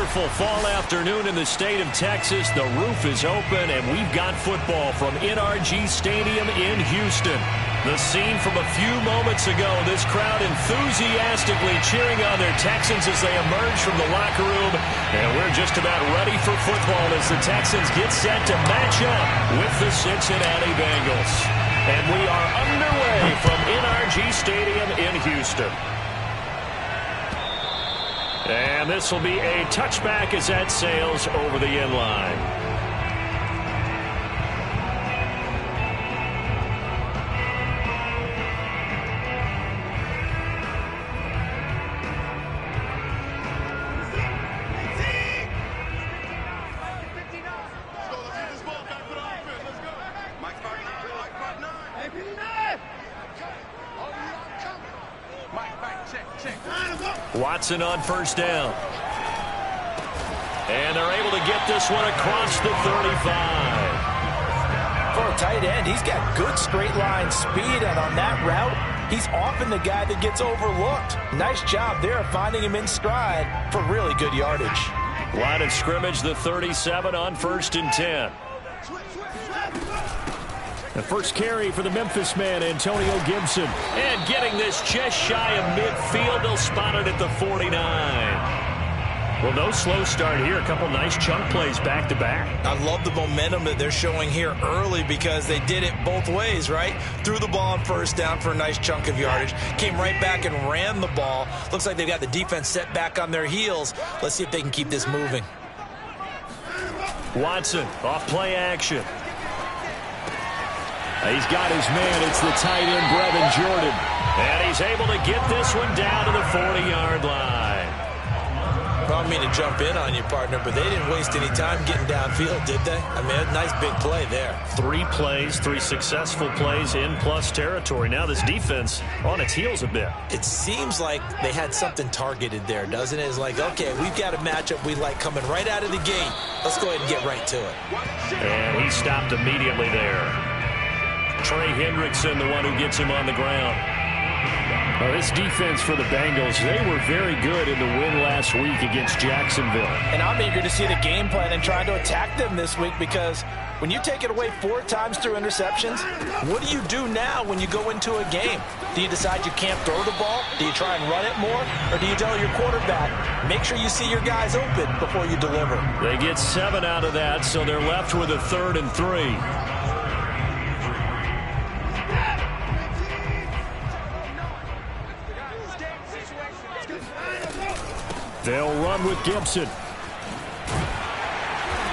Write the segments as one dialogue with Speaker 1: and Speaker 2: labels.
Speaker 1: wonderful fall afternoon in the state of Texas. The roof is open, and we've got football from NRG Stadium in Houston. The scene from a few moments ago, this crowd enthusiastically cheering on their Texans as they emerge from the locker room. And we're just about ready for football as the Texans get set to match up with the Cincinnati Bengals. And we are underway from NRG Stadium in Houston. And this will be a touchback as that sails over the end line. Watson on first down. And they're able to get this one across the 35.
Speaker 2: For a tight end, he's got good straight line speed, and on that route, he's often the guy that gets overlooked. Nice job there of finding him in stride for really good yardage.
Speaker 1: Line of scrimmage, the 37 on 1st and 10. The first carry for the Memphis man, Antonio Gibson. And getting this just shy of midfield. They'll spot it at the 49. Well, no slow start here. A couple nice chunk plays back-to-back.
Speaker 2: I love the momentum that they're showing here early because they did it both ways, right? Threw the ball on first down for a nice chunk of yardage. Came right back and ran the ball. Looks like they've got the defense set back on their heels. Let's see if they can keep this moving.
Speaker 1: Watson off play action. He's got his man. It's the tight end, Brevin Jordan. And he's able to get this one down to the 40-yard line.
Speaker 2: I don't mean to jump in on you, partner, but they didn't waste any time getting downfield, did they? I mean, a nice big play there.
Speaker 1: 3 plays, 3 successful plays in plus territory. Now this defense on its heels a bit.
Speaker 2: It seems like they had something targeted there, doesn't it? It's like, okay, we've got a matchup we like coming right out of the gate. Let's go ahead and get right to it.
Speaker 1: And he stopped immediately there. Trey Hendrickson, the one who gets him on the ground. Well, this defense for the Bengals, they were very good in the win last week against Jacksonville.
Speaker 2: And I'm eager to see the game plan and trying to attack them this week because when you take it away 4 times through interceptions, what do you do now when you go into a game? Do you decide you can't throw the ball? Do you try and run it more? Or do you tell your quarterback, make sure you see your guys open before you deliver?
Speaker 1: They get 7 out of that, so they're left with a 3rd and 3. They'll run with Gibson.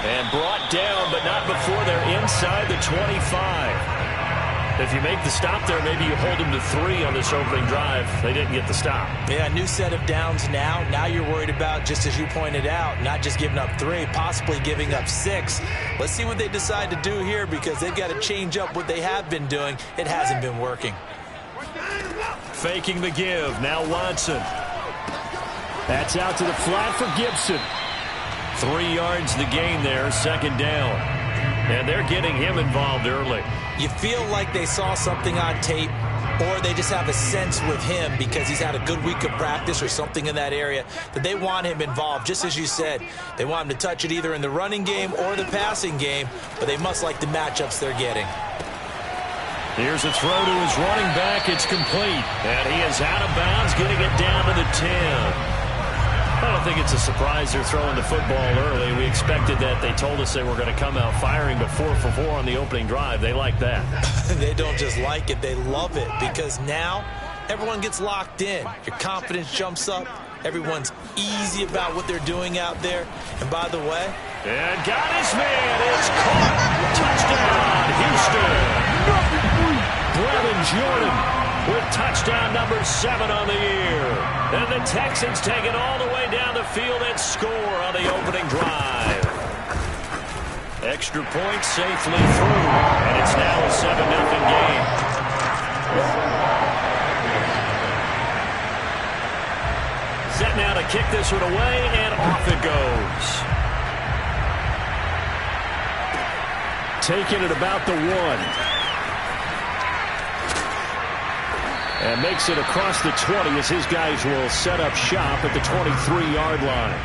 Speaker 1: And brought down, but not before they're inside the 25. If you make the stop there, maybe you hold them to 3 on this opening drive. They didn't get the stop.
Speaker 2: Yeah, new set of downs now. Now you're worried about, just as you pointed out, not just giving up 3, possibly giving up 6. Let's see what they decide to do here because they've got to change up what they have been doing. It hasn't been working.
Speaker 1: Faking the give. Now Watson. That's out to the flat for Gibson. 3 yards the gain there, 2nd down. And they're getting him involved early.
Speaker 2: You feel like they saw something on tape, or they just have a sense with him because he's had a good week of practice or something in that area that they want him involved. Just as you said, they want him to touch it either in the running game or the passing game, but they must like the matchups they're getting.
Speaker 1: Here's a throw to his running back. It's complete. And he is out of bounds, getting it down to the 10. I don't think it's a surprise they're throwing the football early. We expected that. They told us they were going to come out firing, but 4 for 4 on the opening drive. They like that.
Speaker 2: They don't just like it. They love it because now everyone gets locked in. Your confidence jumps up. Everyone's easy about what they're doing out there. And by the way,
Speaker 1: and got his man. It's caught. Touchdown, Houston. Brevin Jordan with touchdown number 7 on the year. And the Texans take it all the way down the field and score on the opening drive. Extra point safely through, and it's now a 7-0 game. Set now to kick this one away, and off it goes. Taking it about the 1. And makes it across the 20 as his guys will set up shop at the 23-yard line.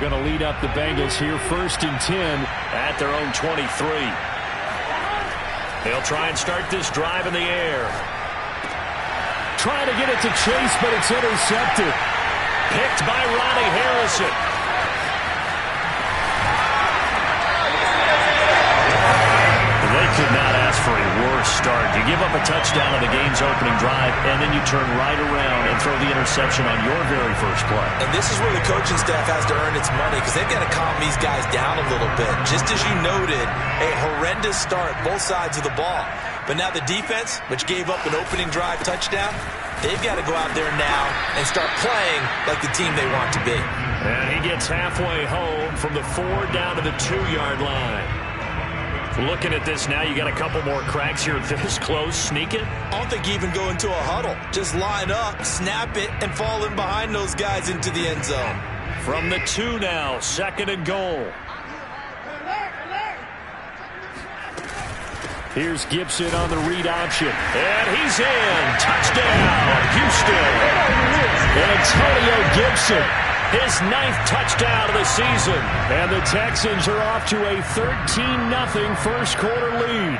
Speaker 1: going to lead up the Bengals here 1st and 10 at their own 23. They'll try and start this drive in the air. Trying to get it to Chase, but it's intercepted. Picked by Ronnie Harrison. They could not ask for a worse start. You give up a touchdown on the game's opening drive, and then you turn right around and throw the interception on your very first play.
Speaker 2: And this is where the coaching staff has to earn its money, because they've got to calm these guys down a little bit. Just as you noted, a horrendous start, both sides of the ball. But now the defense, which gave up an opening drive touchdown, they've got to go out there now and start playing like the team they want to be.
Speaker 1: And he gets halfway home from the 4 down to the 2-yard line. Looking at this now, you got a couple more cracks here this close. Sneak it.
Speaker 2: I don't think you even go into a huddle. Just line up, snap it, and fall in behind those guys into the end zone.
Speaker 1: From the 2 now, 2nd and goal. Here's Gibson on the read option. And he's in. Touchdown, Houston. Antonio Gibson, his 9th touchdown of the season. And the Texans are off to a 13-0 first quarter lead.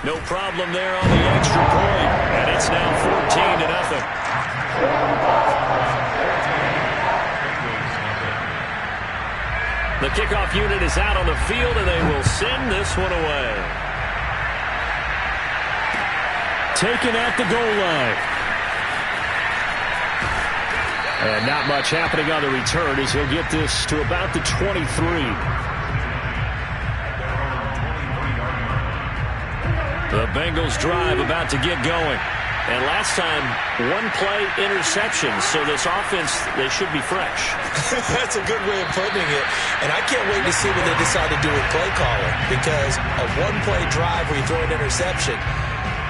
Speaker 1: No problem there on the extra point. And it's now 14-0. The kickoff unit is out on the field, and they will send this one away. Taken at the goal line. And not much happening on the return as he'll get this to about the 23. The Bengals drive about to get going. And last time, 1-play interception. So this offense, they should be fresh.
Speaker 2: That's a good way of putting it. And I can't wait to see what they decide to do with play calling. Because a 1-play drive where you throw an interception,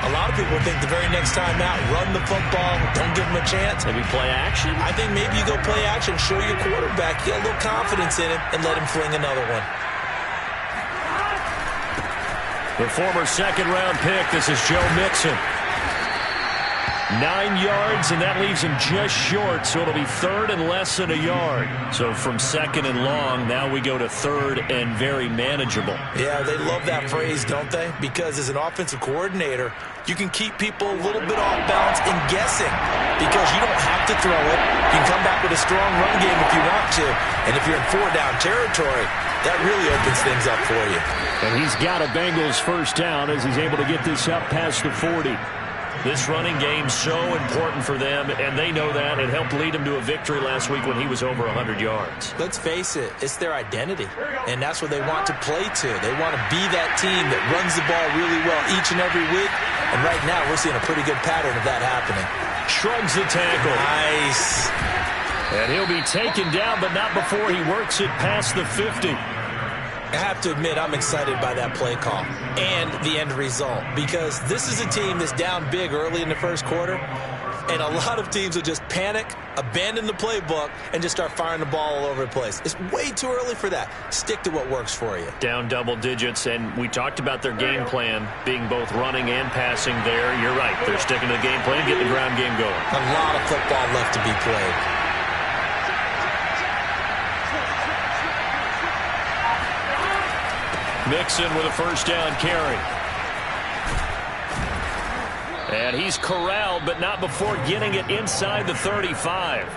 Speaker 2: a lot of people think the very next time out, run the football, don't give them a chance.
Speaker 1: Maybe play action?
Speaker 2: I think maybe you go play action, show your quarterback, get a little confidence in him, and let him fling another one.
Speaker 1: The former second-round pick, this is Joe Mixon. 9 yards, and that leaves him just short, so it'll be 3rd and less than a yard. So from 2nd and long, now we go to 3rd and very manageable.
Speaker 2: Yeah, they love that phrase, don't they? Because as an offensive coordinator, you can keep people a little bit off balance and guessing because you don't have to throw it. You can come back with a strong run game if you want to. And if you're in 4-down territory, that really opens things up for you.
Speaker 1: And he's got a Bengals first down as he's able to get this up past the 40. This running game's so important for them, and they know that. It helped lead them to a victory last week when he was over 100 yards.
Speaker 2: Let's face it, it's their identity, and that's what they want to play to. They want to be that team that runs the ball really well each and every week, and right now we're seeing a pretty good pattern of that happening.
Speaker 1: Shrugs the tackle.
Speaker 2: Nice.
Speaker 1: And he'll be taken down, but not before he works it past the 50.
Speaker 2: I have to admit, I'm excited by that play call and the end result because this is a team that's down big early in the first quarter, and a lot of teams will just panic, abandon the playbook, and just start firing the ball all over the place. It's way too early for that. Stick to what works for you.
Speaker 1: Down double digits, and we talked about their game plan being both running and passing there. You're right. They're sticking to the game plan, getting the ground game going.
Speaker 2: A lot of football left to be played.
Speaker 1: Mixon with a first down carry. And he's corralled, but not before getting it inside the 35.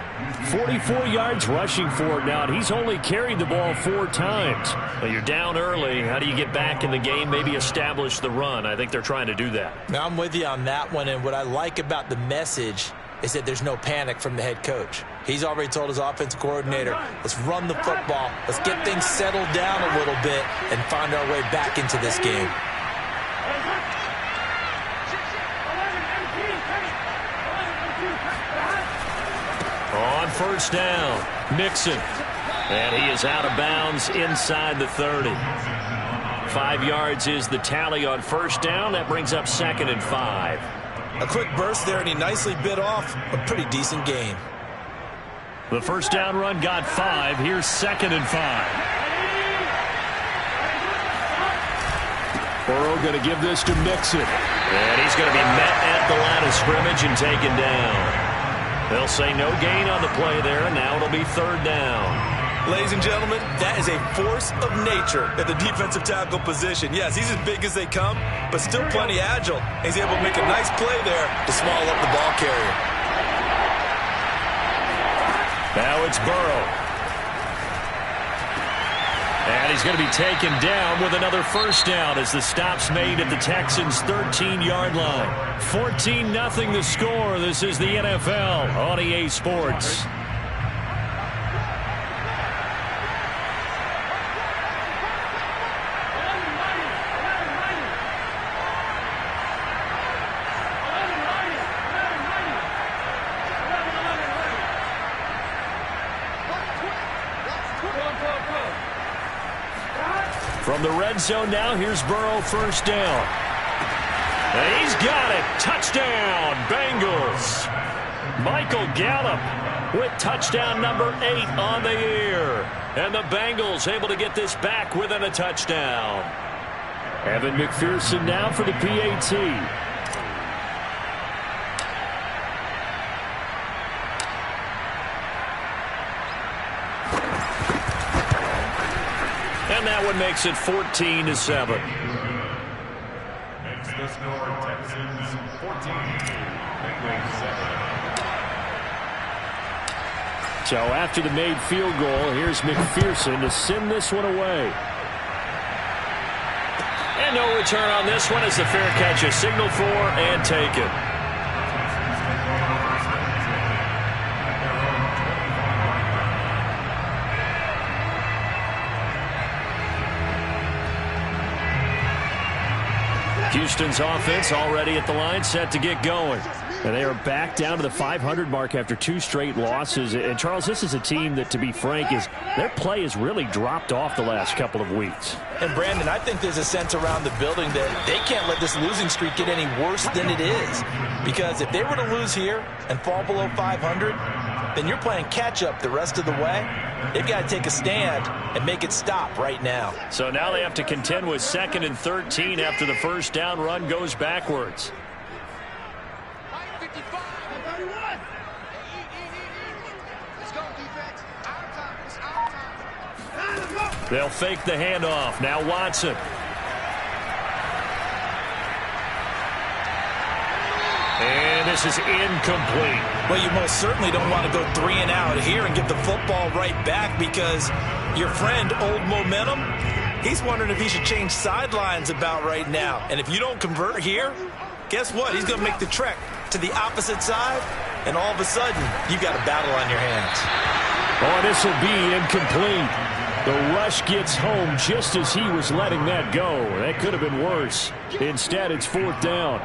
Speaker 1: 44 yards rushing for it now, and he's only carried the ball 4 times. But you're down early. How do you get back in the game, maybe establish the run? I think they're trying to do that.
Speaker 2: Now, I'm with you on that one, and what I like about the message is that there's no panic from the head coach. He's already told his offensive coordinator, let's run the football, let's get things settled down a little bit and find our way back into this game.
Speaker 1: On first down, Mixon. And he is out of bounds inside the 30. 5 yards is the tally on first down. That brings up 2nd and 5.
Speaker 2: A quick burst there, and he nicely bit off a pretty decent gain.
Speaker 1: The first down run got 5. Here's 2nd and 5. Burrow going to give this to Mixon. And he's going to be met at the line of scrimmage and taken down. They'll say no gain on the play there, and now it'll be third down.
Speaker 2: Ladies and gentlemen, that is a force of nature at the defensive tackle position. Yes, he's as big as they come, but still plenty agile. He's able to make a nice play there to small up the ball carrier.
Speaker 1: Now it's Burrow. And he's going to be taken down with another first down as the stop's made at the Texans' 13-yard line. 14-0 the score. This is the NFL on EA Sports. From the red zone now, here's Burrow, first down. And he's got it. Touchdown, Bengals. Michael Gallup with touchdown number 8 on the year. And the Bengals able to get this back within a touchdown. Evan McPherson now for the PAT. And that one makes it 14-7.
Speaker 3: Makes the score Texans 14, Bengals 7.
Speaker 1: So after the made field goal, here's McPherson to send this one away. And no return on this one as the fair catch is signaled for and taken. Houston's offense already at the line, set to get going. And they are back down to the 500 mark after 2 straight losses. And, Charles, this is a team that, to be frank, their play has really dropped off the last couple of weeks.
Speaker 2: And, Brandon, I think there's a sense around the building that they can't let this losing streak get any worse than it is. Because if they were to lose here and fall below 500, then you're playing catch-up the rest of the way. They've got to take a stand and make it stop right now. So now they have to contend with 2nd and 13 after the first down run goes backwards. They'll fake the handoff. Now Watson. And this is incomplete. Well, you most certainly don't want to go 3 and out here and get the football right back because your friend, Old Momentum, he's wondering if he should change sidelines about right now. And if you don't convert here, guess what? He's going to make the trek to the opposite side, and all of a sudden, you've got a battle on your hands.
Speaker 1: Oh, this will be incomplete. The rush gets home just as he was letting that go. That could have been worse. Instead, it's 4th down.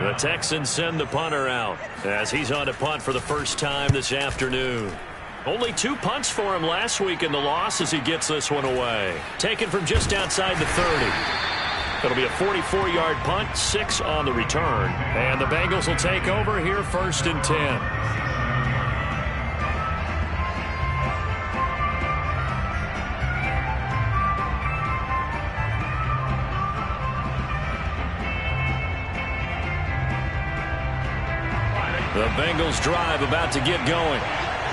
Speaker 1: The Texans send the punter out as he's on to punt for the first time this afternoon. Only 2 punts for him last week in the loss as he gets this one away. Taken from just outside the 30. It'll be a 44-yard punt, 6 on the return. And the Bengals will take over here, 1st and 10. The Bengals drive about to get going.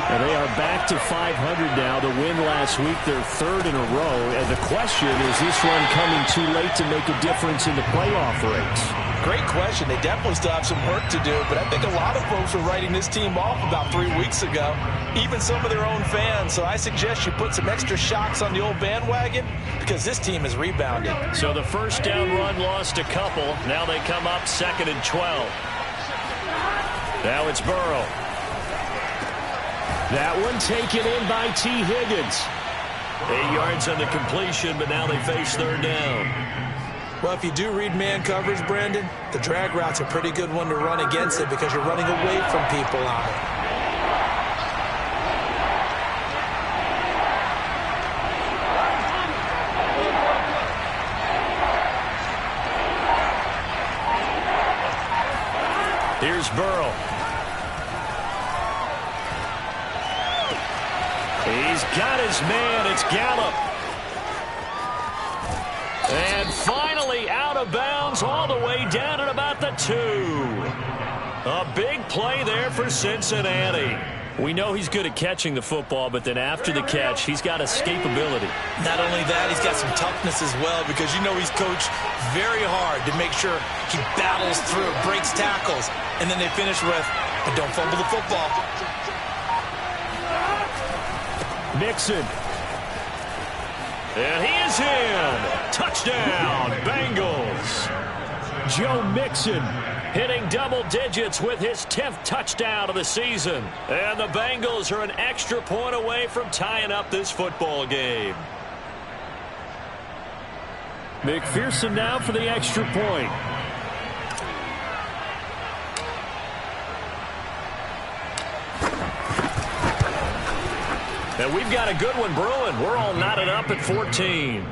Speaker 1: And they are back to 500 now. The win last week, their 3rd in a row. And the question, is this one coming too late to make a difference in the playoff race?
Speaker 2: Great question. They definitely still have some work to do, but I think a lot of folks were writing this team off about 3 weeks ago, even some of their own fans. So I suggest you put some extra shocks on the old bandwagon because this team is rebounding.
Speaker 1: So the first down run lost a couple. Now they come up 2nd and 12. Now it's Burrow. That one taken in by T. Higgins. 8 yards on the completion, but now they face 3rd down.
Speaker 2: Well, if you do read man coverage, Brandon, the drag route's a pretty good one to run against it because you're running away from people on it.
Speaker 1: Here's Burrow. He's got his man. It's Gallup. And finally out out of bounds all the way down at about the 2. A big play there for Cincinnati. We know he's good at catching the football, but then after the catch, he's got escapability.
Speaker 2: Not only that, he's got some toughness as well, because you know he's coached very hard to make sure he battles through, breaks tackles, and then they finish with, but don't fumble the football.
Speaker 1: Mixon. And he is in. Touchdown, Bengals. Joe Mixon hitting double digits with his 10th touchdown of the season. And the Bengals are an extra point away from tying up this football game. McPherson now for the extra point. And we've got a good one brewing. We're all knotted up at 14.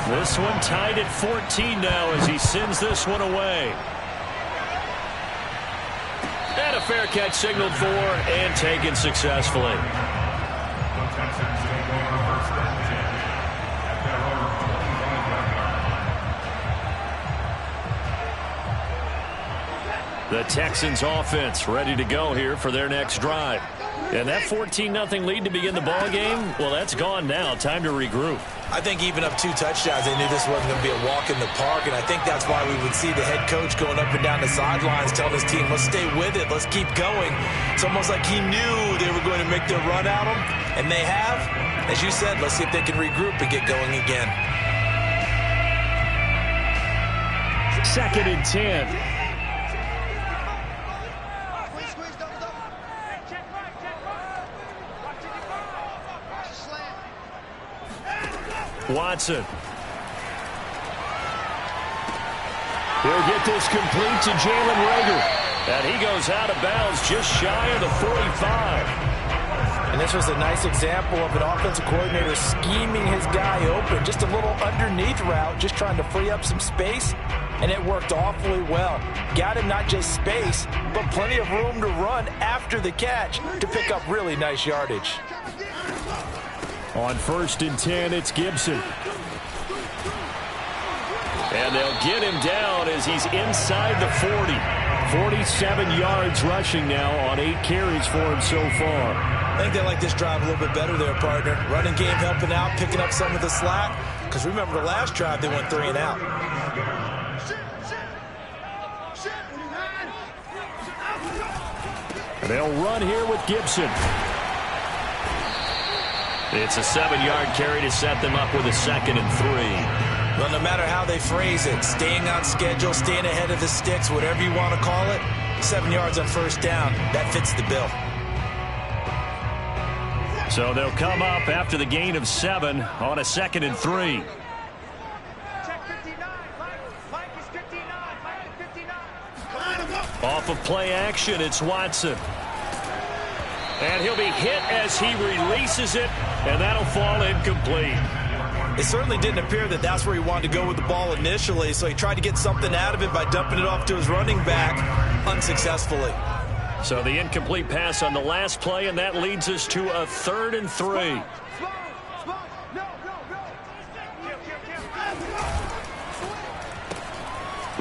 Speaker 1: This one tied at 14 now as he sends this one away. And a fair catch signaled for and taken successfully. The Texans offense ready to go here for their next drive. And that 14-0 lead to begin the ball game, well, that's gone now. Time to regroup.
Speaker 2: I think even up 2 touchdowns, they knew this wasn't going to be a walk in the park, and I think that's why we would see the head coach going up and down the sidelines telling his team, let's stay with it, let's keep going. It's almost like he knew they were going to make their run at him, and they have. As you said, let's see if they can regroup and get going again.
Speaker 1: 2nd and 10. Watson. He'll get this complete to Jalen Reagor. And he goes out of bounds just shy of the 45.
Speaker 2: And this was a nice example of an offensive coordinator scheming his guy open. Just a little underneath route, just trying to free up some space. And it worked awfully well. Got him not just space, but plenty of room to run after the catch to pick up really nice yardage.
Speaker 1: On 1st and 10, it's Gibson. And they'll get him down as he's inside the 40. 47 yards rushing now on 8 carries for him so far.
Speaker 2: I think they like this drive a little bit better there, partner. Running game helping out, picking up some of the slack. Because remember the last drive, they went 3 and out.
Speaker 1: They'll run here with Gibson. It's a 7-yard carry to set them up with a 2nd and 3.
Speaker 2: Well, no matter how they phrase it, staying on schedule, staying ahead of the sticks, whatever you want to call it, 7 yards on 1st down, that fits the bill.
Speaker 1: So they'll come up after the gain of 7 on a 2nd and 3. Off of play action, it's Watson. And he'll be hit as he releases it, and that'll fall incomplete.
Speaker 2: It certainly didn't appear that that's where he wanted to go with the ball initially, so he tried to get something out of it by dumping it off to his running back unsuccessfully.
Speaker 1: So the incomplete pass on the last play, and that leads us to a 3rd and 3.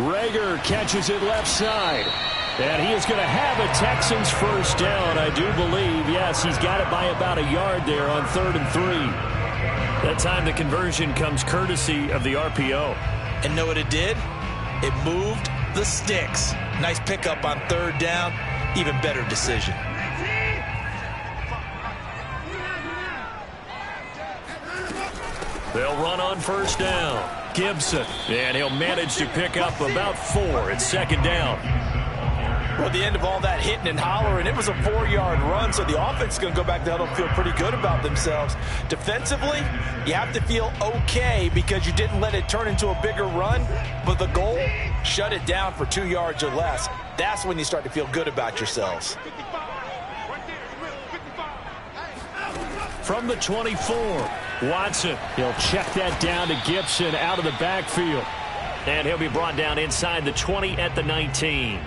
Speaker 1: Reagor catches it left side. And he is going to have a Texans 1st down, I do believe. Yes, he's got it by about a yard there on 3rd and 3. That time the conversion comes courtesy of the RPO.
Speaker 2: And know what it did? It moved the sticks. Nice pickup on 3rd down. Even better decision.
Speaker 1: They'll run on 1st down. Gibson. And he'll manage to pick up about 4 at 2nd down.
Speaker 2: Well, at the end of all that hitting and hollering, it was a 4-yard run, so the offense is going to go back to huddle and feel pretty good about themselves. Defensively, you have to feel okay because you didn't let it turn into a bigger run, but the goal, shut it down for 2 yards or less. That's when you start to feel good about yourselves.
Speaker 1: From the 24, Watson. He'll check that down to Gibson out of the backfield. And he'll be brought down inside the 20 at the 19.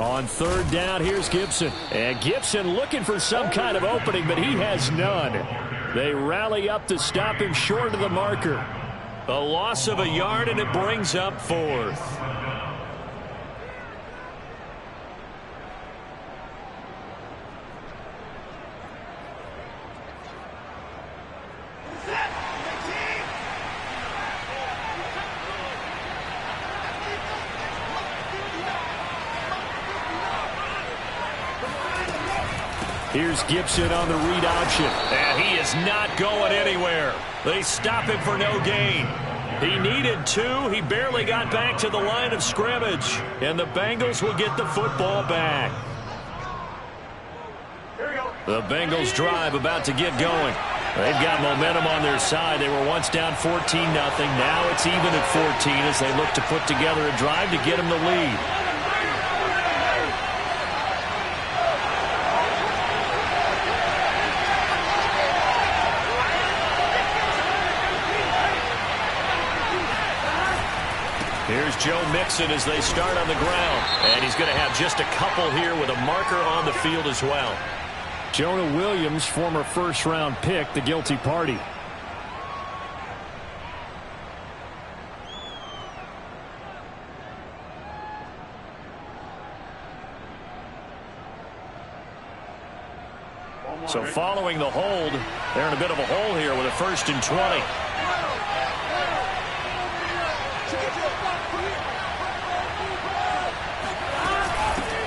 Speaker 1: On third down, here's Gibson. And Gibson looking for some kind of opening, but he has none. They rally up to stop him short of the marker. A loss of a yard, and it brings up fourth. Here's Gibson on the read option. And he is not going anywhere. They stop him for no gain. He needed 2. He barely got back to the line of scrimmage. And the Bengals will get the football back. The Bengals drive about to get going. They've got momentum on their side. They were once down 14-0. Now it's even at 14 as they look to put together a drive to get them the lead. Here's Joe Mixon as they start on the ground. And he's going to have just a couple here with a marker on the field as well. Jonah Williams, former first-round pick, the guilty party. So following the hold, they're in a bit of a hole here with a 1st and 20.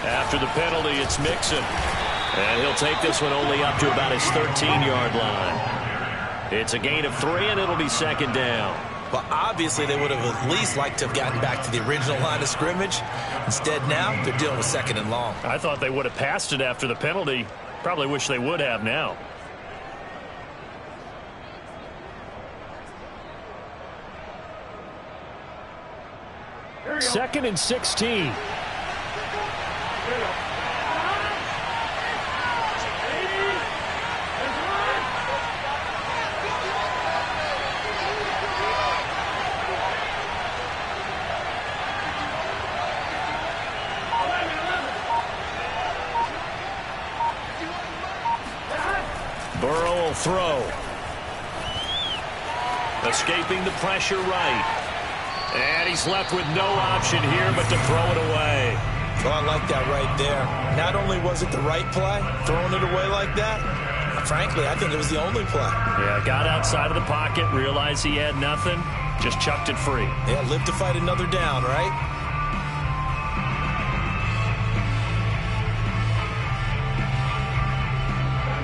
Speaker 1: After the penalty, it's Mixon. And he'll take this one only up to about his 13-yard line. It's a gain of 3, and it'll be 2nd down.
Speaker 2: Well, obviously, they would have at least liked to have gotten back to the original line of scrimmage. Instead, now, they're dealing with 2nd and long.
Speaker 1: I thought they would have passed it after the penalty. Probably wish they would have now. Second and 16. Burrow will throw. Escaping the pressure right. And he's left with no option here but to throw it away.
Speaker 2: Well, I like that right there. Not only was it the right play, throwing it away like that, frankly, I think it was the only play.
Speaker 1: Yeah, got outside of the pocket, realized he had nothing, just chucked it free.
Speaker 2: Yeah, live to fight another down, right?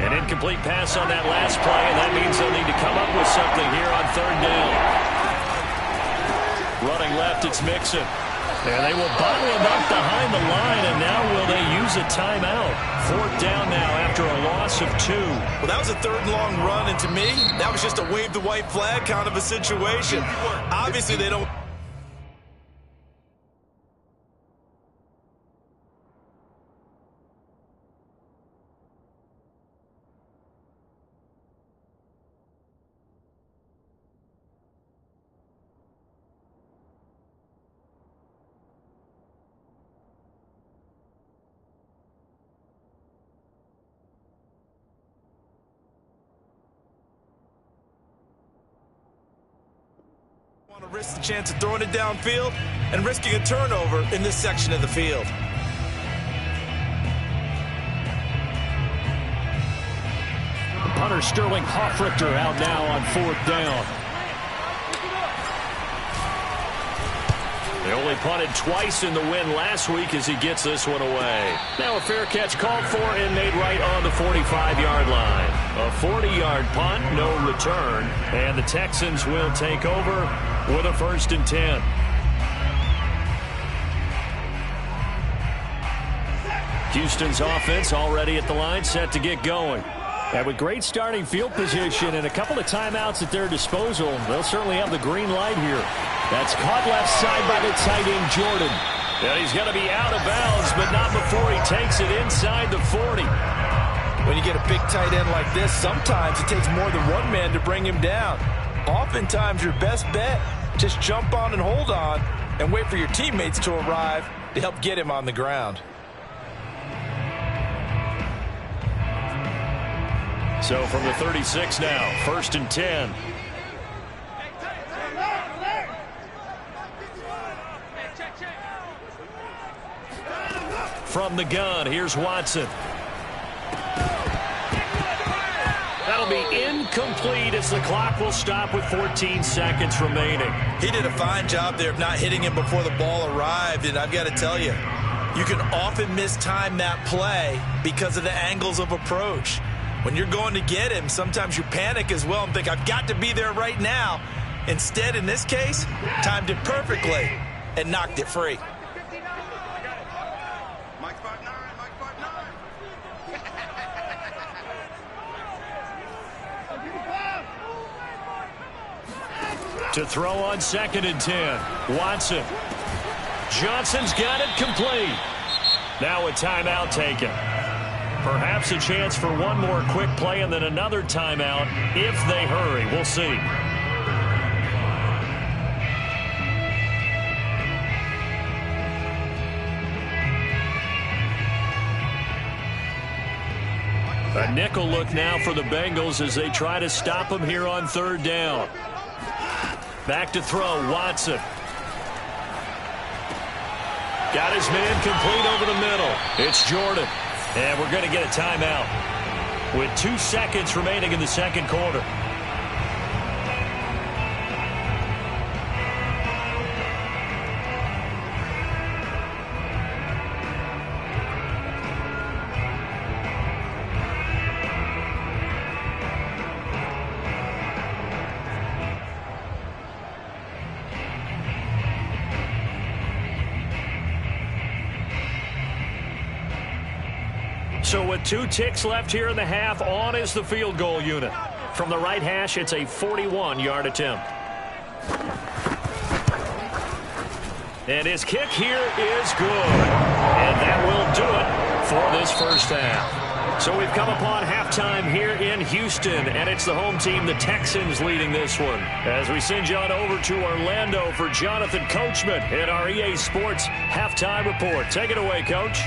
Speaker 1: An incomplete pass on that last play, and that means they'll need to come up with something here on 3rd down. Running left, it's Mixon. And they will bottle him up behind the line, and now will they use a timeout? 4th down now after a loss of 2.
Speaker 2: Well, that was a 3rd and long run, and to me, that was just a wave the white flag kind of a situation. Obviously, they don't... want to risk the chance of throwing it downfield and risking a turnover in this section of the field.
Speaker 1: Punter Sterling Hoffrichter out now on 4th down. They only punted twice in the win last week as he gets this one away. Now a fair catch called for and made right on the 45-yard line. A 40-yard punt, no return, and the Texans will take over with a 1st and 10. Houston's offense already at the line, set to get going. And with great starting field position and a couple of timeouts at their disposal, they'll certainly have the green light here. That's caught left side by the tight end, Jordan. And he's going to be out of bounds, but not before he takes it inside the 40.
Speaker 2: When you get a big tight end like this, sometimes it takes more than one man to bring him down. Oftentimes, your best bet, just jump on and hold on and wait for your teammates to arrive to help get him on the ground.
Speaker 1: So from the 36 now, 1st and 10. From the gun, here's Watson. That'll be incomplete as the clock will stop with 14 seconds remaining.
Speaker 2: He did a fine job there of not hitting him before the ball arrived, and I've got to tell you, you can often mistime that play because of the angles of approach. When you're going to get him, sometimes you panic as well and think, I've got to be there right now. Instead, in this case, timed it perfectly and knocked it free.
Speaker 1: To throw on 2nd and 10. Watson. Johnson's got it complete. Now a timeout taken. Perhaps a chance for one more quick play and then another timeout if they hurry. We'll see. A nickel look now for the Bengals as they try to stop them here on 3rd down. Back to throw, Watson. Got his man complete over the middle. It's Jordan. And we're going to get a timeout with 2 seconds remaining in the 2nd quarter. So with 2 ticks left here in the half, on is the field goal unit. From the right hash, it's a 41-yard attempt. And his kick here is good. And that will do it for this first half. So we've come upon halftime here in Houston, and it's the home team, the Texans, leading this one. As we send you on over to Orlando for Jonathan Coachman in our EA Sports halftime report. Take it away, Coach.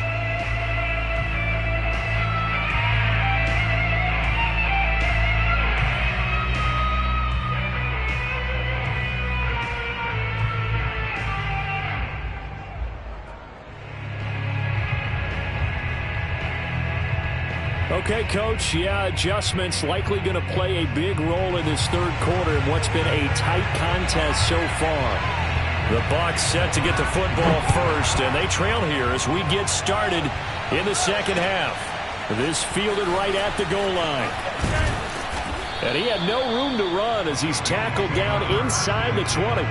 Speaker 1: Okay, Coach, adjustments likely going to play a big role in this 3rd quarter in what's been a tight contest so far. The Bucs set to get the football first, and they trail here as we get started in the 2nd half. This fielded right at the goal line. And he had no room to run as he's tackled down inside the 20.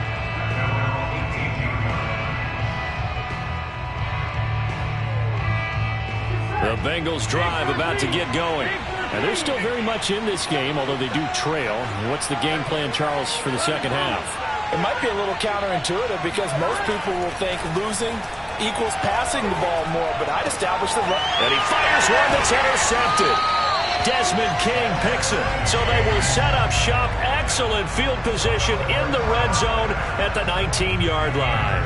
Speaker 1: The Bengals drive about to get going. And they're still very much in this game, although they do trail. What's the game plan, Charles, for the 2nd half?
Speaker 2: It might be a little counterintuitive because most people will think losing equals passing the ball more, but I'd establish the run.
Speaker 1: And he fires one that's intercepted. Desmond King picks it. So they will set up shop. Excellent field position in the red zone at the 19-yard line.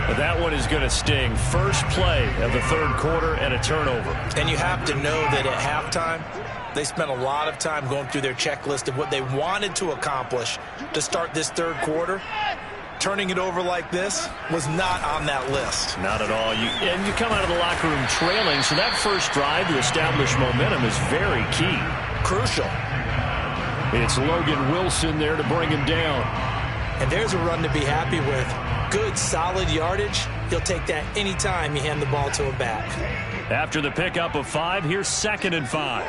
Speaker 1: But that one is going to sting. First play of the 3rd quarter and a turnover.
Speaker 2: And you have to know that at halftime, they spent a lot of time going through their checklist of what they wanted to accomplish to start this 3rd quarter. Turning it over like this was not on that list.
Speaker 1: Not at all. And you come out of the locker room trailing, so that first drive to establish momentum is very key.
Speaker 2: Crucial.
Speaker 1: It's Logan Wilson there to bring him down.
Speaker 2: And there's a run to be happy with. Good, solid yardage. He'll take that anytime you hand the ball to a back.
Speaker 1: After the pickup of 5, here's 2nd and 5.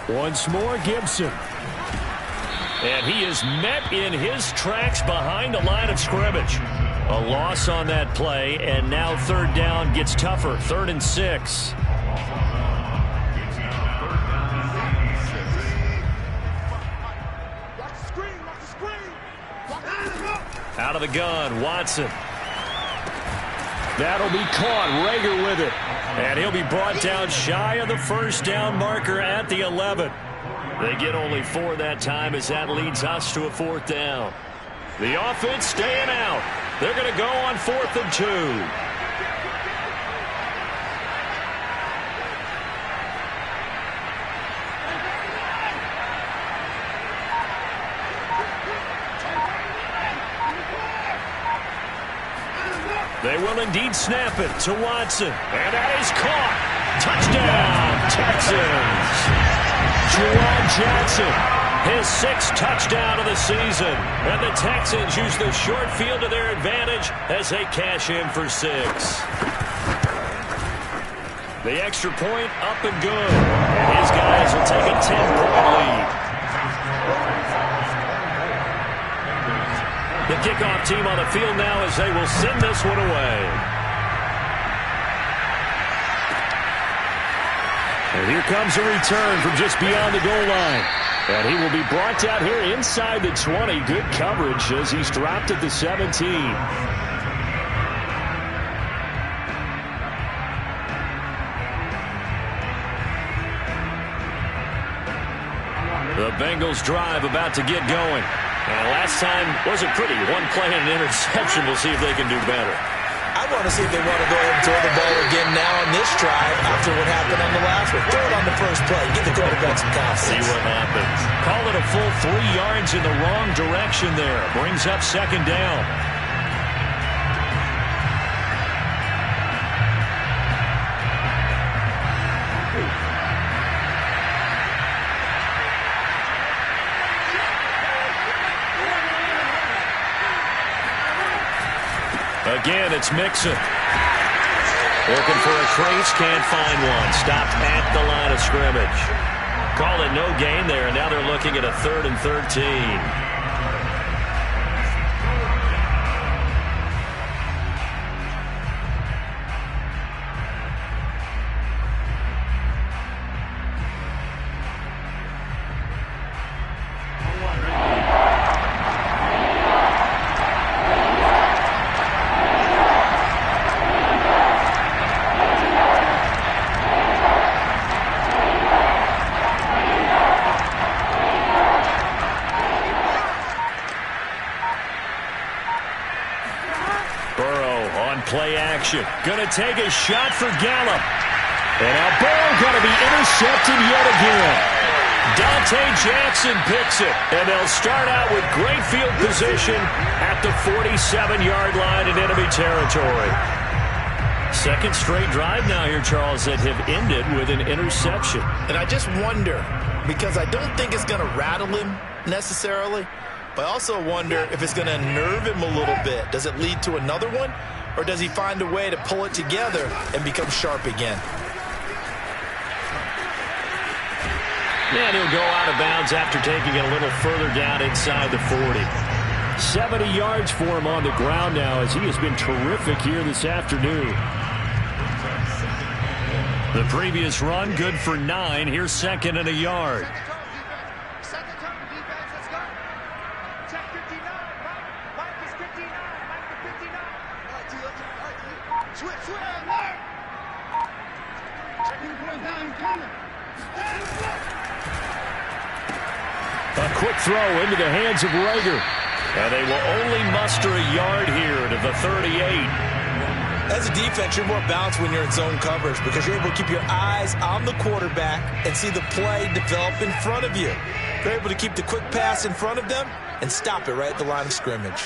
Speaker 1: Once more, Gibson. And he is met in his tracks behind the line of scrimmage. A loss on that play, and now 3rd down gets tougher. 3rd and 6. Out of the gun, Watson. That'll be caught. Rager with it. And he'll be brought down shy of the 1st down marker at the 11. They get only 4 that time as that leads us to a 4th down. The offense staying out. They're going to go on 4th and 2. They will indeed snap it to Watson. And that is caught. Touchdown, Texans. Juwan Johnson, his 6th touchdown of the season. And the Texans use the short field to their advantage as they cash in for 6. The extra point up and good. And his guys will take a 10-point lead. The kickoff team on the field now as they will send this one away. And here comes a return from just beyond the goal line. And he will be brought down here inside the 20. Good coverage as he's dropped at the 17. The Bengals drive about to get going. And last time wasn't pretty. One play and an interception. We'll see if they can do better.
Speaker 2: I want to see if they want to go ahead and throw the ball again now on this drive after what happened on the last one. Throw it on the first play. Give the quarterback some confidence.
Speaker 1: See what happens. Call it a full 3 yards in the wrong direction there. Brings up 2nd down. Again, it's Mixon. Looking for a trace, can't find one. Stopped at the line of scrimmage. Call it no gain there, and now they're looking at a 3rd and 13. Play action. Going to take a shot for Gallup. And now Burrow going to be intercepted yet again. Dante Jackson picks it. And they'll start out with great field position at the 47-yard line in enemy territory. 2nd straight drive now here, Charles, that have ended with an interception.
Speaker 2: And I just wonder, because I don't think it's going to rattle him necessarily, but I also wonder if it's going to nerve him a little bit. Does it lead to another one? Or does he find a way to pull it together and become sharp again?
Speaker 1: And he'll go out of bounds after taking it a little further down inside the 40. 70 yards for him on the ground now as he has been terrific here this afternoon. The previous run, good for 9. Here's 2nd and a yard. A quick throw into the hands of Rager. And they will only muster a yard here to the 38.
Speaker 2: As a defense, you're more balanced when you're in zone coverage because you're able to keep your eyes on the quarterback and see the play develop in front of you. You're able to keep the quick pass in front of them and stop it right at the line of scrimmage.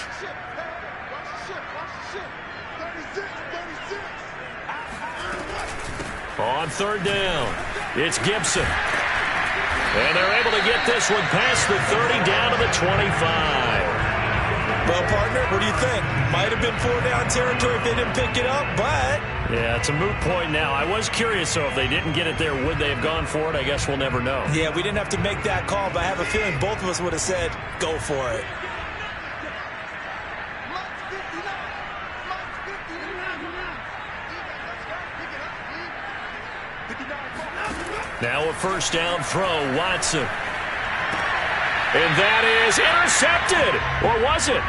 Speaker 1: On 3rd down, it's Gibson. And they're able to get this one past the 30 down to the 25.
Speaker 2: Well, partner, what do you think? Might have been 4-down territory if they didn't pick it up, but...
Speaker 1: Yeah, it's a moot point now. I was curious, so if they didn't get it there, would they have gone for it? I guess we'll never know.
Speaker 2: Yeah, we didn't have to make that call, but I have a feeling both of us would have said, go for it.
Speaker 1: Now a 1st down throw, Watson. And that is intercepted. Or was it?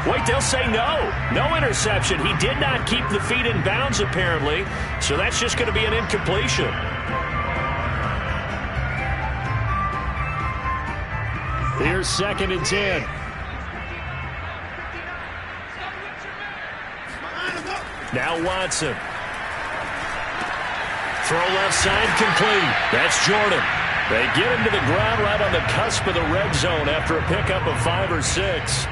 Speaker 1: Wait, they'll say no. No interception. He did not keep the feet in bounds, apparently. So that's just going to be an incompletion. Here's 2nd and 10. Now Watson. Throw left side complete. That's Jordan. They get him to the ground right on the cusp of the red zone after a pickup of 5 or 6.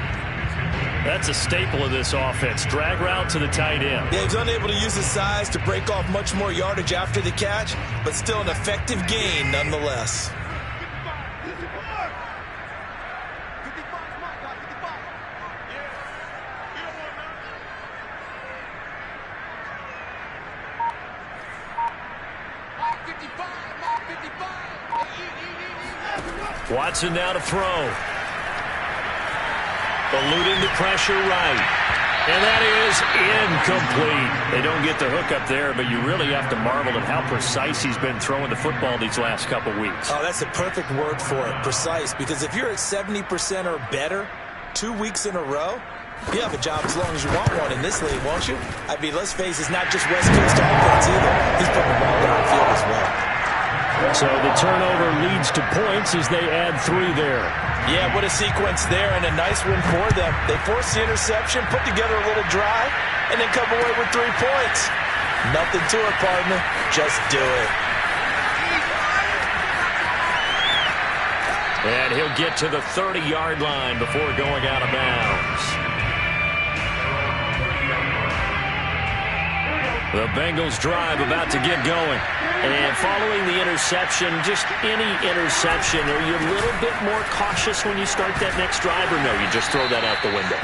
Speaker 1: That's a staple of this offense. Drag route to the tight end.
Speaker 2: Yeah, he's unable to use his size to break off much more yardage after the catch, but still an effective gain nonetheless.
Speaker 1: Watson now to throw. Eluding the pressure right. And that is incomplete. They don't get the hook up there, but you really have to marvel at how precise he's been throwing the football these last couple weeks.
Speaker 2: Oh, that's a perfect word for it, precise, because if you're at 70% or better 2 weeks in a row, you have a job as long as you want one in this league, won't you? I mean, let's face it, it's not just West Coast offense either. He's putting the ball downfield as well.
Speaker 1: So the turnover leads to points as they add 3 there.
Speaker 2: Yeah, what a sequence there, and a nice win for them. They forced the interception, put together a little drive, and then come away with 3 points. Nothing to it, partner. Just do it.
Speaker 1: And he'll get to the 30-yard line before going out of bounds. The Bengals drive about to get going. And following the interception, just any interception, are you a little bit more cautious when you start that next drive, or no, you just throw that out the window?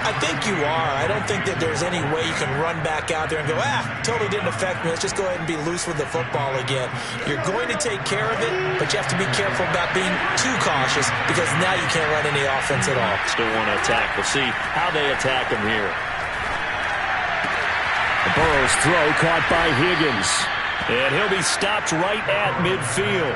Speaker 2: I think you are. I don't think that there's any way you can run back out there and go, totally didn't affect me. Let's just go ahead and be loose with the football again. You're going to take care of it, but you have to be careful about being too cautious because now you can't run any offense at all.
Speaker 1: Still want to attack. We'll see how they attack him here. Burrow's throw caught by Higgins. And he'll be stopped right at midfield.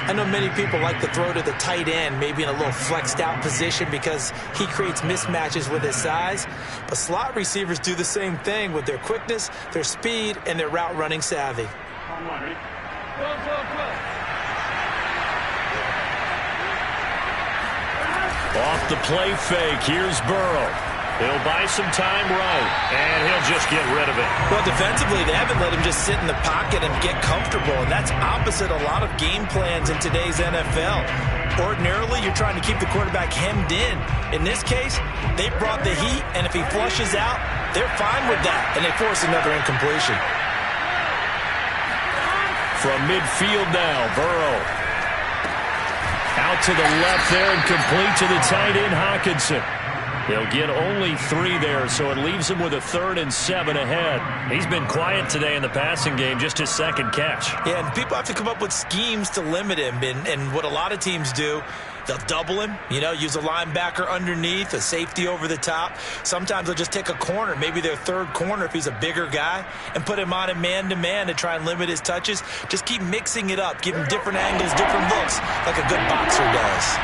Speaker 2: I know many people like to throw to the tight end, maybe in a little flexed out position because he creates mismatches with his size. But slot receivers do the same thing with their quickness, their speed, and their route running savvy.
Speaker 1: Off the play fake, here's Burrow. He'll buy some time right, and he'll just get rid of it.
Speaker 2: Well, defensively, they haven't let him just sit in the pocket and get comfortable, and that's opposite a lot of game plans in today's NFL. Ordinarily, you're trying to keep the quarterback hemmed in. In this case, they brought the heat, and if he flushes out, they're fine with that, and they force another incompletion.
Speaker 1: From midfield now, Burrow. Out to the left there and complete to the tight end, Hockenson. He'll get only 3 there, so it leaves him with a 3rd and 7 ahead. He's been quiet today in the passing game, just his 2nd catch.
Speaker 2: Yeah, and people have to come up with schemes to limit him, and what a lot of teams do, they'll double him, use a linebacker underneath, a safety over the top. Sometimes they'll just take a corner, maybe their 3rd corner if he's a bigger guy, and put him on a man-to-man to try and limit his touches. Just keep mixing it up, give him different angles, different looks, like a good boxer does.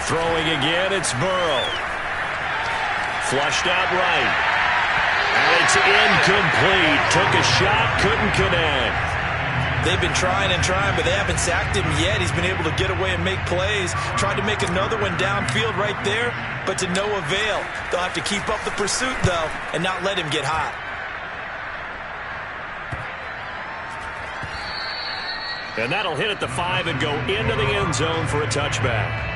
Speaker 1: Throwing again, it's Burrow. Flushed out right. And it's incomplete. Took a shot, couldn't connect.
Speaker 2: They've been trying and trying, but they haven't sacked him yet. He's been able to get away and make plays. Tried to make another one downfield right there, but to no avail. They'll have to keep up the pursuit, though, and not let him get hot.
Speaker 1: And that'll hit at the 5 and go into the end zone for a touchback.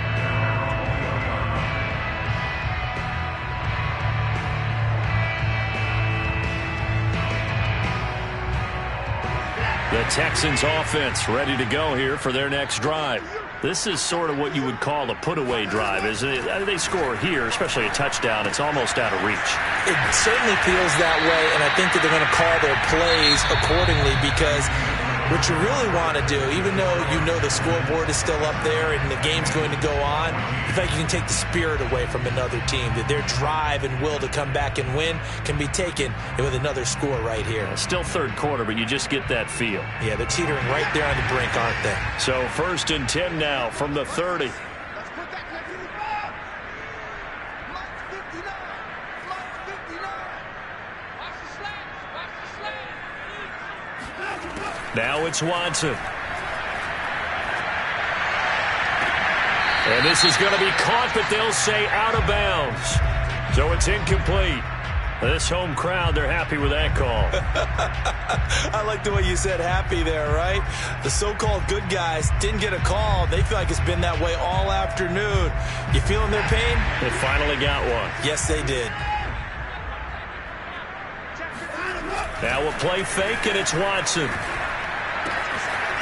Speaker 1: The Texans offense ready to go here for their next drive. This is sort of what you would call a put-away drive, isn't it? They score here, especially a touchdown. It's almost out of reach.
Speaker 2: It certainly feels that way, and I think that they're going to call their plays accordingly because what you really want to do, even though you know the scoreboard is still up there and the game's going to go on, in fact, you can take the spirit away from another team. That their drive and will to come back and win can be taken with another score right here.
Speaker 1: Still 3rd quarter, but you just get that feel.
Speaker 2: Yeah, they're teetering right there on the brink, aren't they?
Speaker 1: So 1st and 10 now from the 30. Now it's Watson. And this is going to be caught, but they'll say out of bounds. So it's incomplete. This home crowd, they're happy with that call.
Speaker 2: I like the way you said happy there, right? The so-called good guys didn't get a call. They feel like it's been that way all afternoon. You feeling their pain?
Speaker 1: They finally got one.
Speaker 2: Yes, they did.
Speaker 1: Now we'll play fake, and it's Watson.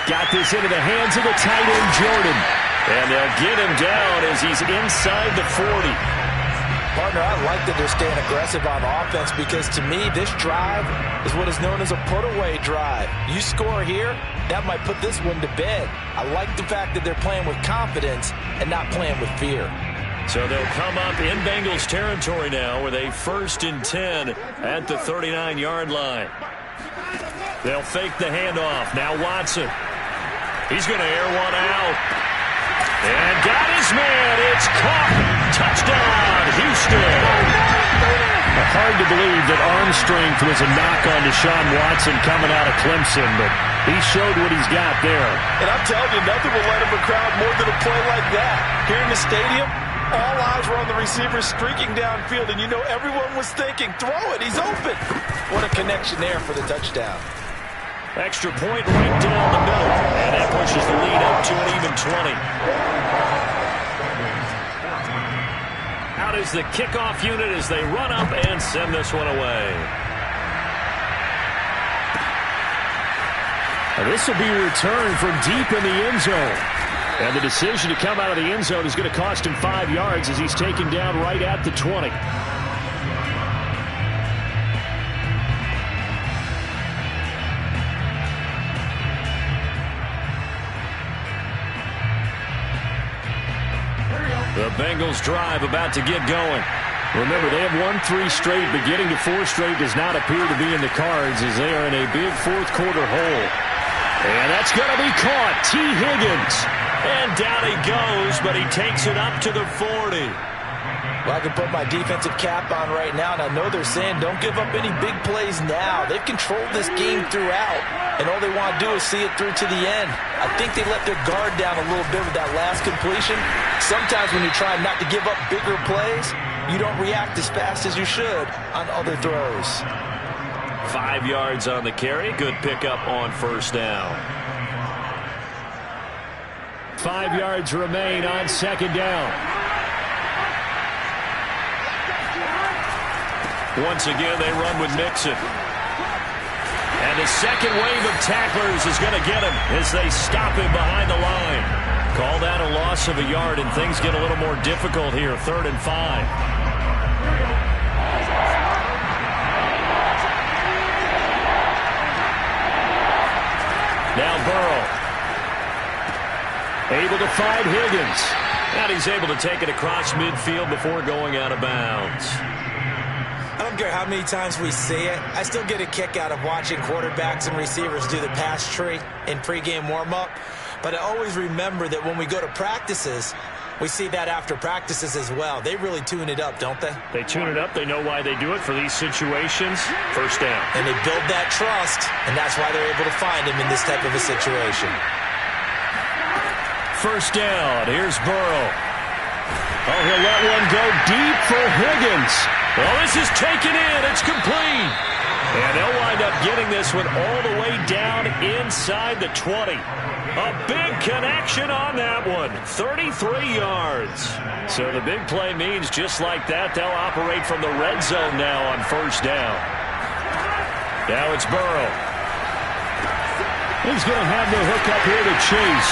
Speaker 1: Got this into the hands of the tight end, Jordan. And they'll get him down as he's inside the 40.
Speaker 2: Partner, I like that they're staying aggressive on offense because, to me, this drive is what is known as a put-away drive. You score here, that might put this one to bed. I like the fact that they're playing with confidence and not playing with fear.
Speaker 1: So they'll come up in Bengals territory now with a 1st and 10 at the 39-yard line. They'll fake the handoff. Now Watson. He's going to air one out. And got his man. It's caught. Touchdown, Houston. Hard to believe that arm strength was a knock on Deshaun Watson coming out of Clemson, but he showed what he's got there.
Speaker 2: And I'm telling you, nothing will light up a crowd more than a play like that. Here in the stadium, all eyes were on the receiver streaking downfield, and you know everyone was thinking, throw it, he's open. What a connection there for the touchdown.
Speaker 1: Extra point right down the middle, and that pushes the lead up to an even 20. Out is the kickoff unit as they run up and send this one away. And this will be returned from deep in the end zone. And the decision to come out of the end zone is going to cost him 5 yards as he's taken down right at the 20. The Bengals drive about to get going. Remember, they have won 3 straight, but getting to 4 straight does not appear to be in the cards as they are in a big fourth-quarter hole. And that's going to be caught. T. Higgins. And down he goes, but he takes it up to the 40.
Speaker 2: Well, I can put my defensive cap on right now, and I know they're saying don't give up any big plays now. They've controlled this game throughout, and all they want to do is see it through to the end. I think they let their guard down a little bit with that last completion. Sometimes when you're trying not to give up bigger plays, you don't react as fast as you should on other throws.
Speaker 1: 5 yards on the carry. Good pickup on 1st down. 5 yards remain on 2nd down. Once again, they run with Mixon. And the second wave of tacklers is going to get him as they stop him behind the line. Call that a loss of a yard, and things get a little more difficult here. 3rd and 5. Now Burrow. Able to find Higgins. And he's able to take it across midfield before going out of bounds.
Speaker 4: I don't care how many times we see it. I still get a kick out of watching quarterbacks and receivers do the pass tree in pregame warm-up. But I always remember that when we go to practices, we see that after practices as well. They really tune it up, don't they?
Speaker 1: They tune it up. They know why they do it for these situations. 1st down.
Speaker 4: And they build that trust, and that's why they're able to find him in this type of a situation.
Speaker 1: 1st down. Here's Burrow. Oh, he'll let one go deep for Higgins. Well, this is taken in. It's complete. And they'll wind up getting this one all the way down inside the 20. A big connection on that one. 33 yards. So the big play means just like that, they'll operate from the red zone now on 1st down. Now it's Burrow. He's going to have the hook up here to Chase.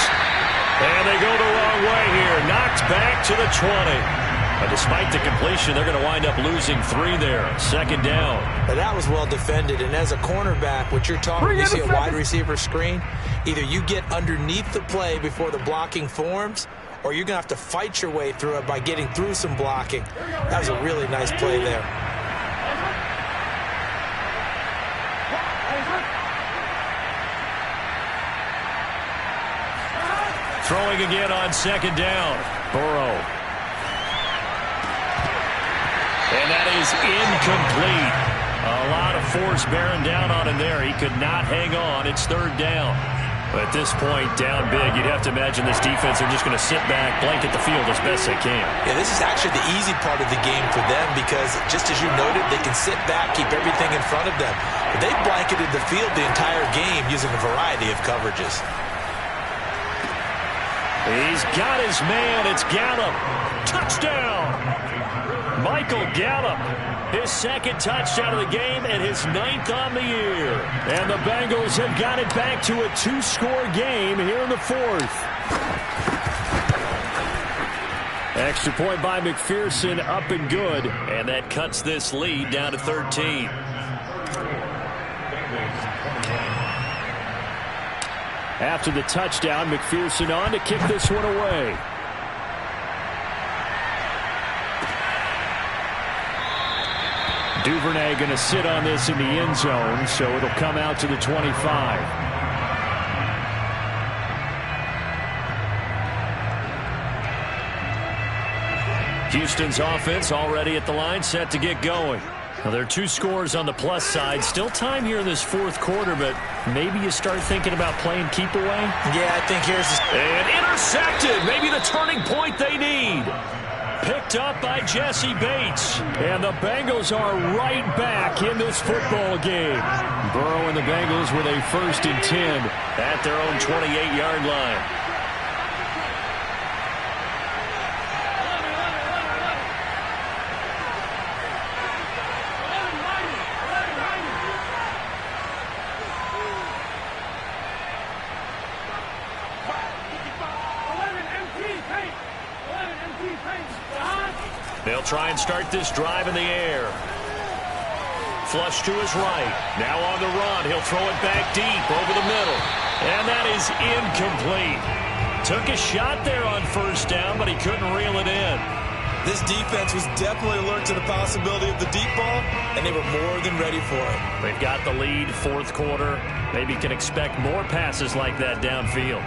Speaker 1: And they go the wrong way here. Knocked back to the 20. But despite the completion, they're going to wind up losing 3 there. 2nd down.
Speaker 4: But that was well defended. And as a cornerback, what you're talking, you see a wide receiver screen, either you get underneath the play before the blocking forms, or you're going to have to fight your way through it by getting through some blocking. That was a really nice play there.
Speaker 1: Throwing again on 2nd down. Burrow. And that is incomplete. A lot of force bearing down on him there. He could not hang on. It's 3rd down. At this point, down big, you'd have to imagine this defense are just going to sit back, blanket the field as best they can.
Speaker 4: Yeah, this is actually the easy part of the game for them because, just as you noted, they can sit back, keep everything in front of them. But they've blanketed the field the entire game using a variety of coverages.
Speaker 1: He's got his man. It's Gallup. Touchdown! Michael Gallup. His second touchdown of the game and his 9th on the year. And the Bengals have got it back to a 2-score game here in the 4th. Extra point by McPherson, up and good. And that cuts this lead down to 13. After the touchdown, McPherson on to kick this one away. Duvernay going to sit on this in the end zone, so it'll come out to the 25. Houston's offense already at the line, set to get going. Now, there are 2 scores on the plus side. Still time here in this 4th quarter, but maybe you start thinking about playing keep away?
Speaker 4: Yeah, I think here's the...
Speaker 1: And intercepted. Maybe the turning point they need. Picked up by Jesse Bates. And the Bengals are right back in this football game. Burrow and the Bengals with a 1st and 10 at their own 28-yard line. They'll try and start this drive in the air. Flush to his right. Now on the run. He'll throw it back deep over the middle. And that is incomplete. Took a shot there on 1st down, but he couldn't reel it in.
Speaker 4: This defense was definitely alert to the possibility of the deep ball, and they were more than ready for it.
Speaker 1: They've got the lead, 4th quarter. Maybe can expect more passes like that downfield.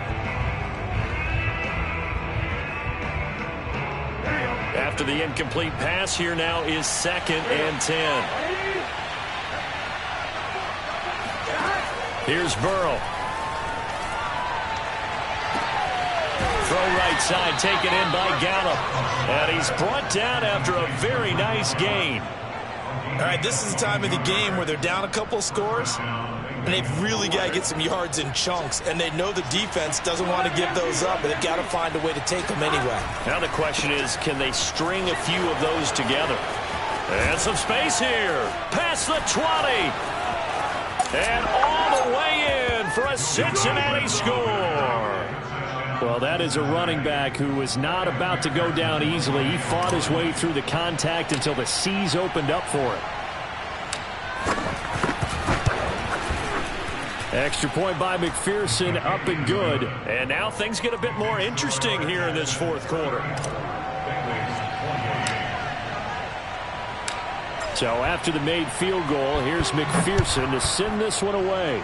Speaker 1: After the incomplete pass, here now is 2nd and 10. Here's Burrow. Throw right side, taken in by Gallup. And he's brought down after a very nice gain.
Speaker 4: All right, this is the time of the game where they're down a couple scores, and they've really got to get some yards in chunks, and they know the defense doesn't want to give those up, but they've got to find a way to take them anyway.
Speaker 1: Now the question is, can they string a few of those together? And some space here. Past the 20. And all the way in for a Cincinnati score. Well, that is a running back who was not about to go down easily. He fought his way through the contact until the seas opened up for it. Extra point by McPherson, up and good. And now things get a bit more interesting here in this 4th quarter. So after the made field goal, here's McPherson to send this one away.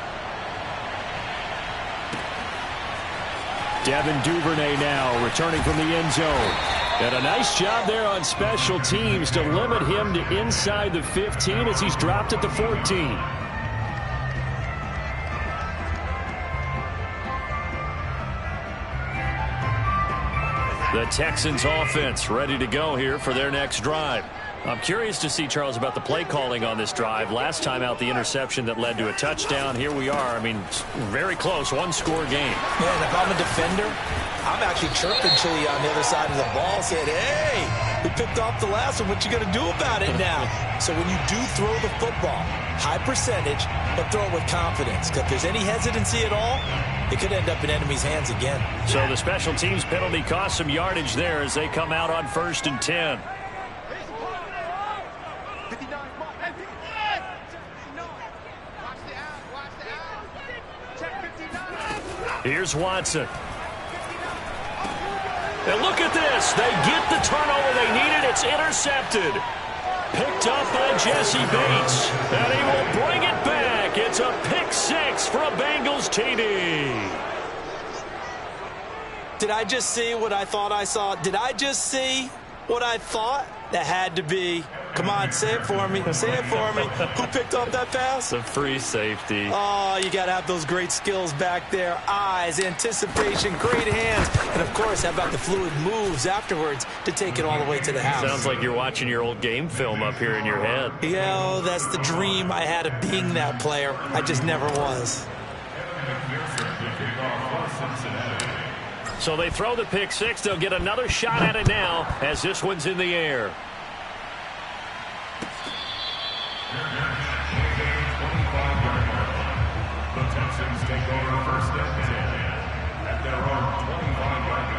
Speaker 1: Devin Duvernay now returning from the end zone. And a nice job there on special teams to limit him to inside the 15 as he's dropped at the 14. The Texans offense ready to go here for their next drive. I'm curious to see, Charles, about the play calling on this drive. Last time out, the interception that led to a touchdown. Here we are. I mean, very close, 1-score game.
Speaker 4: Man, if I'm a defender, I'm actually chirping Chili on the other side of the ball, saying, hey, we picked off the last one. What you going to do about it now? So when you do throw the football, high percentage, but throw it with confidence. Because if there's any hesitancy at all, it could end up in enemy's hands again.
Speaker 1: So the special teams penalty cost some yardage there as they come out on 1st and 10. Here's Watson. And look at this. They get the turnover they needed. It's intercepted. Picked up by Jesse Bates. And he will bring it back. It's a pick 6 for a Bengals TD.
Speaker 4: Did I just see what I thought I saw? Did I just see what I thought? That had to be Come on, say it for me. Say it for me. Who picked off that pass?
Speaker 1: The free safety.
Speaker 4: Oh, you got to have those great skills back there. Eyes, anticipation, great hands. And, of course, how about the fluid moves afterwards to take it all the way to the house?
Speaker 1: Sounds like you're watching your old game film up here in your head.
Speaker 4: Yeah, that's the dream I had of being that player. I just never was.
Speaker 1: So they throw the pick six. They'll get another shot at it now as this one's in the air.
Speaker 3: The Texans take over first and 10 at their own 25-yard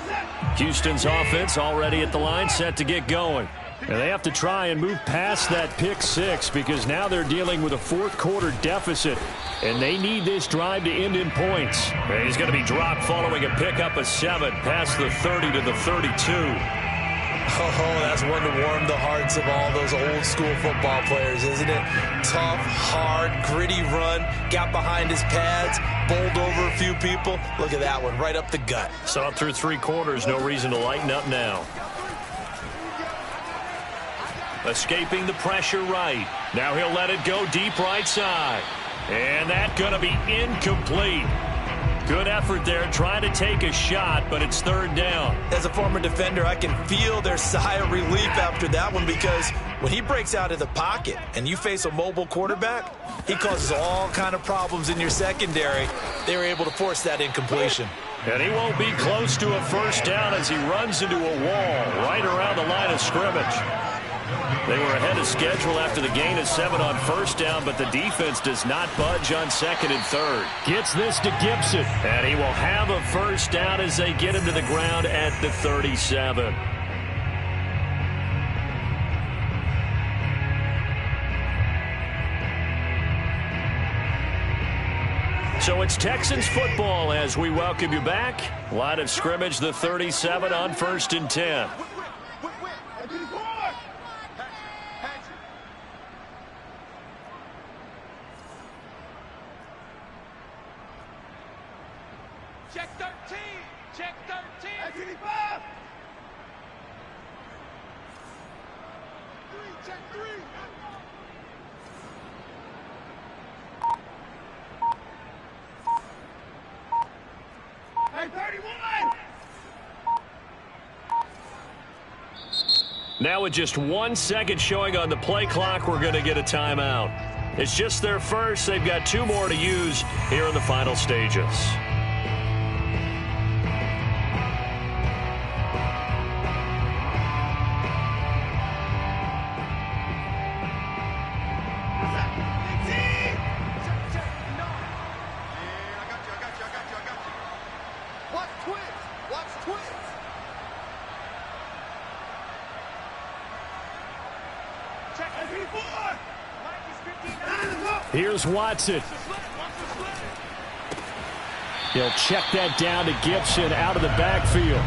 Speaker 3: line.
Speaker 1: Houston's offense already at the line, set to get going. And they have to try and move past that pick six because now they're dealing with a fourth quarter deficit. And they need this drive to end in points. And he's going to be dropped following a pickup of 7 past the 30 to the 32.
Speaker 4: Oh, that's one to warm the hearts of all those old school football players, isn't it? Tough, hard, gritty run, got behind his pads, bowled over a few people. Look at that one, right up the gut.
Speaker 1: Saw through 3 quarters, no reason to lighten up now. Escaping the pressure right. Now he'll let it go deep right side. And that's going to be incomplete. Good effort there, trying to take a shot, but it's third down.
Speaker 4: As a former defender, I can feel their sigh of relief after that one because when he breaks out of the pocket and you face a mobile quarterback, he causes all kind of problems in your secondary. They were able to force that incompletion.
Speaker 1: And he won't be close to a first down as he runs into a wall right around the line of scrimmage. They were ahead of schedule after the gain of 7 on first down, but the defense does not budge on second and third. Gets this to Gibson, and he will have a first down as they get him to the ground at the 37. So it's Texans football as we welcome you back. Line of scrimmage, the 37 on first and 10.
Speaker 5: Check 13. Check 13. 85. 3, check 3. Hey, 31.
Speaker 1: Now with just 1 second showing on the play clock, we're going to get a timeout. It's just their first. They've got 2 more to use here in the final stages. Here's Watson. He'll check that down to Gibson out of the backfield.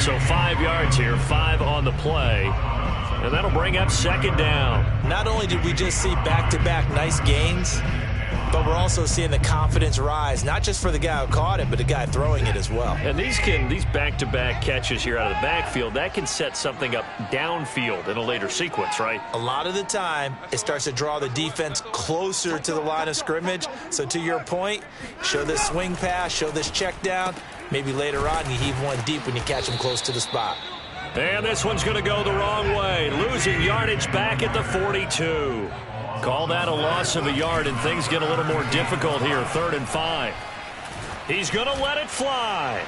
Speaker 1: So 5 yards here, 5 on the play. And that'll bring up second down.
Speaker 4: Not only did we just see back-to-back nice gains, but we're also seeing the confidence rise, not just for the guy who caught it, but the guy throwing it as well.
Speaker 1: And these back-to-back catches here out of the backfield, that can set something up downfield in a later sequence, right?
Speaker 4: A lot of the time, it starts to draw the defense closer to the line of scrimmage. So to your point, show this swing pass, show this check down. Maybe later on you heave one deep when you catch them close to the spot.
Speaker 1: And this one's going to go the wrong way, losing yardage back at the 42. Call that a loss of a yard, and things get a little more difficult here, 3rd and 5. He's going to let it fly.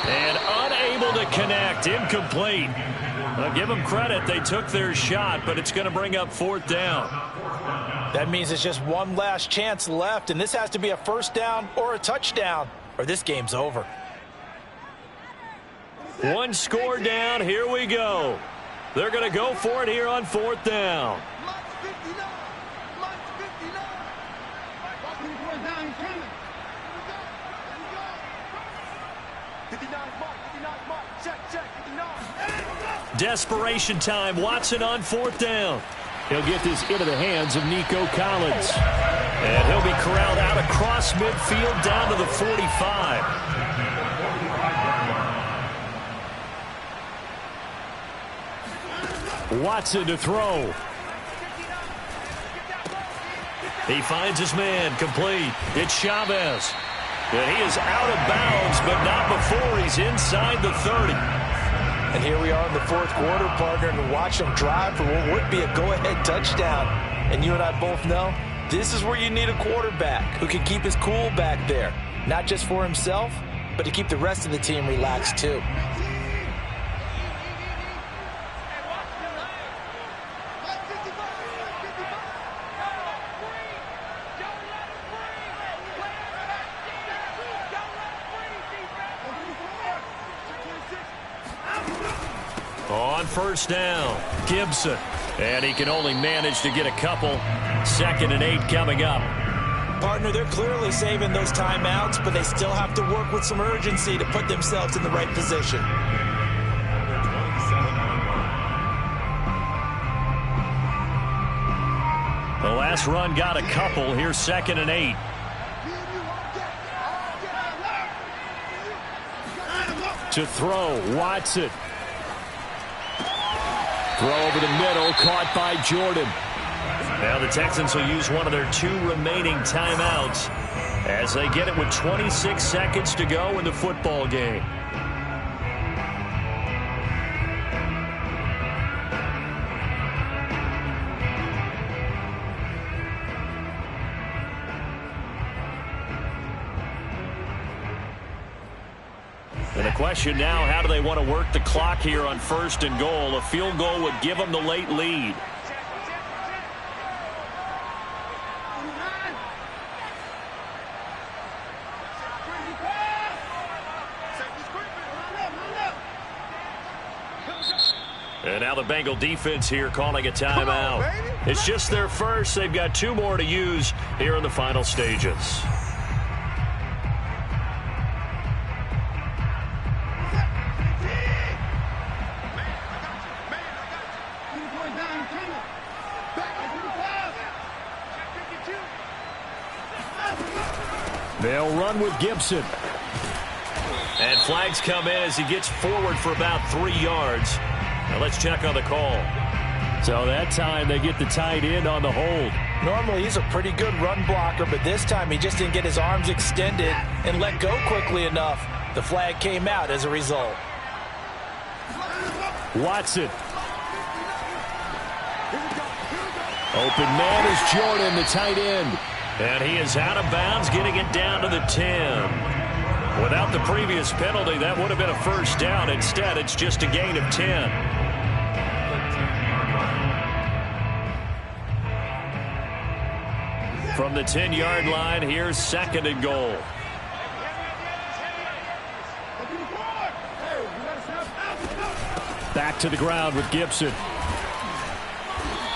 Speaker 1: And unable to connect, incomplete. I'll give them credit, they took their shot, but it's going to bring up 4th down.
Speaker 4: That means it's just one last chance left, and this has to be a first down or a touchdown, or this game's over.
Speaker 1: 1 score down, here we go. They're going to go for it here on 4th down. Desperation time. Watson on 4th down. He'll get this into the hands of Nico Collins. And he'll be corralled out across midfield down to the 45. Watson to throw. He finds his man, complete. It's Chavez. And he is out of bounds, but not before he's inside the 30.
Speaker 2: And here we are in the fourth quarter, partner, and watch him drive for what would be a go-ahead touchdown. And you and I both know this is where you need a quarterback who can keep his cool back there, not just for himself, but to keep the rest of the team relaxed too.
Speaker 1: On first down, Gibson. And he can only manage to get a couple. 2nd and 8 coming up.
Speaker 2: Partner, they're clearly saving those timeouts, but they still have to work with some urgency to put themselves in the right position.
Speaker 1: The last run got a couple. Here's 2nd and 8. To throw, Watson. Throw over the middle, caught by Jordan. Now the Texans will use one of their 2 remaining timeouts as they get it with 26 seconds to go in the football game. And the question now, how do they want to work the clock here on 1st and goal? A field goal would give them the late lead. And now the Bengal defense here calling a timeout. It's just their first. They've got 2 more to use here in the final stages. They'll run with Gibson. And flags come in as he gets forward for about 3 yards. Now let's check on the call. So that time they get the tight end on the hold.
Speaker 2: Normally he's a pretty good run blocker, but this time he just didn't get his arms extended and let go quickly enough. The flag came out as a result.
Speaker 1: Watson. Open man is Jordan, the tight end. And he is out of bounds, getting it down to the 10. Without the previous penalty, that would have been a first down. Instead, it's just a gain of 10. From the 10-yard line, here's 2nd and goal. Back to the ground with Gibson.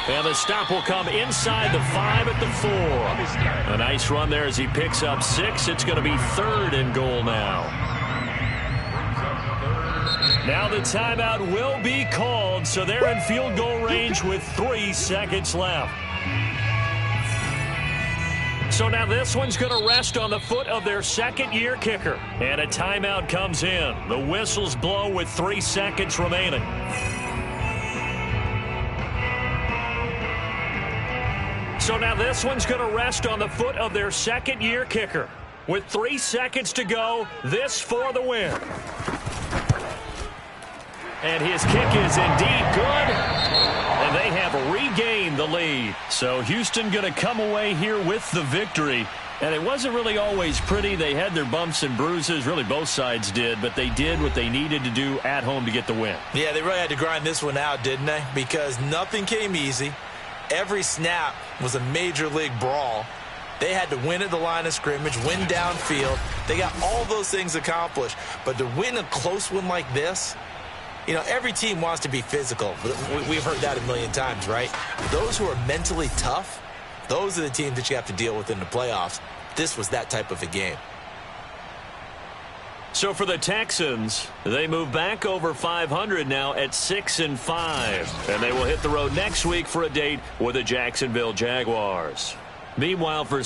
Speaker 1: And the stop will come inside the 5 at the 4. A nice run there as he picks up 6. It's going to be 3rd and goal now. Now the timeout will be called, so they're in field goal range with 3 seconds left. So now this one's going to rest on the foot of their 2nd-year kicker. And a timeout comes in. The whistles blow with 3 seconds remaining. So now this one's going to rest on the foot of their 2nd-year kicker. With 3 seconds to go, this for the win. And his kick is indeed good. And they have regained the lead. So Houston going to come away here with the victory. And it wasn't really always pretty. They had their bumps and bruises. Really, both sides did. But they did what they needed to do at home to get the win.
Speaker 2: Yeah, they really had to grind this one out, didn't they? Because nothing came easy. Every snap was a major league brawl. They had to win at the line of scrimmage, win downfield. They got all those things accomplished. But to win a close one like this, you know, every team wants to be physical. We've heard that a million times, right? Those who are mentally tough, those are the teams that you have to deal with in the playoffs. This was that type of a game.
Speaker 1: So for the Texans, they move back over 500 now at 6-5. And they will hit the road next week for a date with the Jacksonville Jaguars. Meanwhile, for